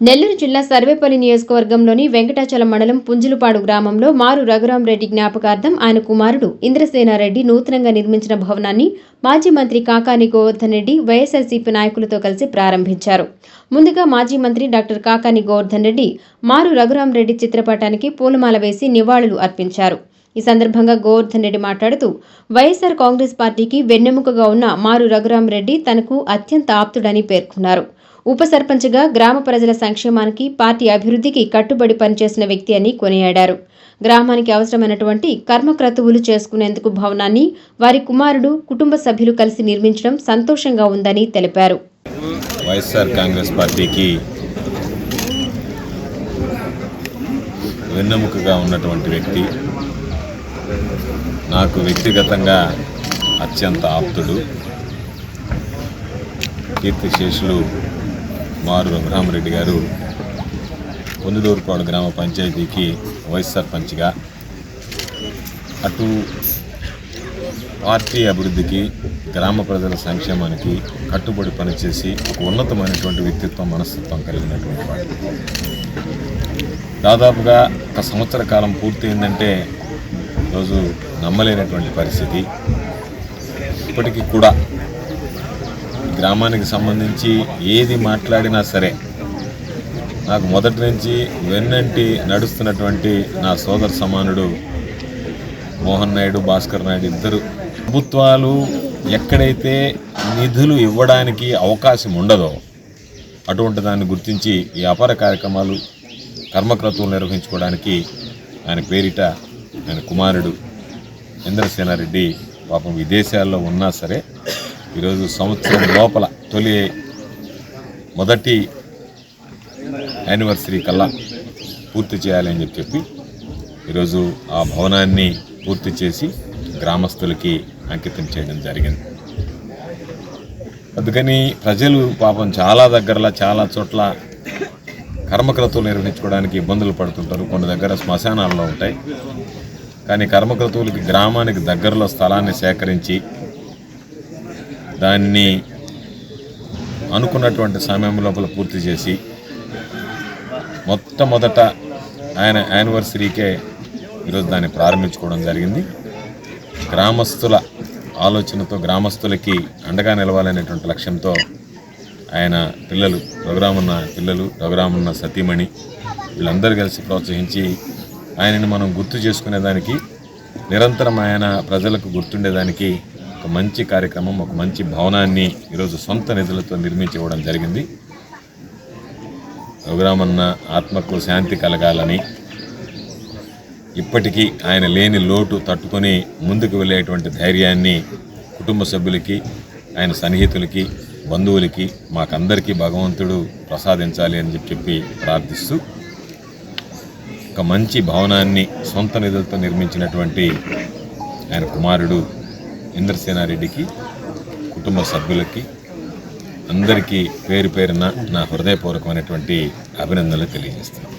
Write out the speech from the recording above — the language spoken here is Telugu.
నెల్లూరు జిల్లా సర్వేపల్లి నియోజకవర్గంలోని వెంకటాచలం మండలం పుంజులపాడు గ్రామంలో మారు రఘురామరెడ్డి జ్ఞాపకార్థం ఆయన కుమారుడు ఇంద్రసేనారెడ్డి నూతనంగా నిర్మించిన భవనాన్ని మాజీ మంత్రి కాకాని గోవర్ధన్ రెడ్డి వైఎస్ఆర్సీపీ నాయకులతో కలిసి ప్రారంభించారు. ముందుగా మాజీ మంత్రి డాక్టర్ కాకాని గోవర్ధన్ రెడ్డి మారు రఘురామరెడ్డి చిత్రపటానికి పూలమాల వేసి నివాళులు అర్పించారు. ఈ సందర్భంగా గోవర్ధన్ రెడ్డి మాట్లాడుతూ వైఎస్ఆర్ కాంగ్రెస్ పార్టీకి వెన్నెముకగా ఉన్న మారు రఘురామరెడ్డి తనకు అత్యంత ఆప్తుడని పేర్కొన్నారు. ఉప సర్పంచ్గా గ్రామ ప్రజల సంక్షేమానికి, పార్టీ అభివృద్ధికి కట్టుబడి పనిచేసిన వ్యక్తి అని కొనియాడారు. గ్రామానికి అవసరమైనటువంటి కర్మక్రతువులు చేసుకునేందుకు భవనాన్ని వారి కుమారుడు, కుటుంబ సభ్యులు కలిసి నిర్మించడం సంతోషంగా ఉందని తెలిపారు. వైఎస్ఆర్ కాంగ్రెస్ పార్టీకి వెన్నెముకగా ఉన్నటువంటి వ్యక్తి, నాకు వ్యక్తిగతంగా అత్యంత ఆప్తుడు, కీర్తిశేషులు మారు రఘురామరెడ్డి గారు పొందుదూరుపాడు గ్రామ పంచాయతీకి వైస్ సర్పంచ్గా, అటు పార్టీ అభివృద్ధికి, గ్రామ ప్రజల సంక్షేమానికి కట్టుబడి పనిచేసి ఒక ఉన్నతమైనటువంటి వ్యక్తిత్వం, మనస్తత్వం కలిగినటువంటి వాడు. దాదాపుగా 1 సంవత్సర కాలం పూర్తయిందంటే ఈరోజు నమ్మలేనటువంటి పరిస్థితి. ఇప్పటికీ కూడా గ్రామానికి సంబంధించి ఏది మాట్లాడినా సరే నాకు మొదటి నుంచి వెన్నంటి నడుస్తున్నటువంటి నా సోదర సమానుడు మోహన్ నాయుడు, భాస్కర్ నాయుడు ఇద్దరు. ప్రభుత్వాలు ఎక్కడైతే నిధులు ఇవ్వడానికి అవకాశం ఉండదో అటువంటి దాన్ని గుర్తించి ఈ అపార కార్యక్రమాలు, కర్మక్రతువులు నిర్వహించుకోవడానికి ఆయన పేరిట ఆయన కుమారుడు ఇంద్రసేనారెడ్డి పాపం విదేశాల్లో ఉన్నా సరే ఈరోజు సంవత్సరం లోపల మొదటి యానివర్సరీ కల్లా పూర్తి చేయాలని చెప్పి ఈరోజు ఆ భవనాన్ని పూర్తి చేసి గ్రామస్తులకి అంకితం చేయడం జరిగింది. అందుకని ప్రజలు పాపం చాలా దగ్గరలో, చాలా చోట్ల కర్మక్రతువులు నిర్వహించుకోవడానికి ఇబ్బందులు పడుతుంటారు. కొన్ని దగ్గర శ్మశానాల్లో ఉంటాయి. కానీ కర్మక్రతువులకి గ్రామానికి దగ్గరలో స్థలాన్ని సేకరించి దాన్ని అనుకున్నటువంటి సమయం లోపల పూర్తి చేసి మొట్టమొదట ఆయన యానివర్సరీకే ఈరోజు దాన్ని ప్రారంభించుకోవడం జరిగింది. గ్రామస్తుల ఆలోచనతో, గ్రామస్తులకి అండగా నిలవాలనేటువంటి లక్ష్యంతో ఆయన పిల్లలు, రఘురామన్న సతీమణి వీళ్ళందరూ కలిసి ప్రోత్సహించి ఆయనని మనం గుర్తు చేసుకునేదానికి, నిరంతరం ఆయన ప్రజలకు గుర్తుండేదానికి ఒక మంచి కార్యక్రమం, ఒక మంచి భవనాన్ని ఈరోజు సొంత నిధులతో నిర్మించి ఇవ్వడం జరిగింది. రఘురామన్న ఆత్మకు శాంతి కలగాలని, ఇప్పటికీ ఆయన లేని లోటు తట్టుకొని ముందుకు వెళ్ళేటువంటి ధైర్యాన్ని కుటుంబ సభ్యులకి, ఆయన సన్నిహితులకి, బంధువులకి, మాకందరికీ భగవంతుడు ప్రసాదించాలి అని చెప్పి ప్రార్థిస్తూ ఒక మంచి భవనాన్ని సొంత నిధులతో నిర్మించినటువంటి ఆయన కుమారుడు ఇంద్రసేనారెడ్డికి, కుటుంబ సభ్యులకి అందరికీ పేరు పేరున నా హృదయపూర్వకమైనటువంటి అభినందనలు తెలియజేస్తున్నాను.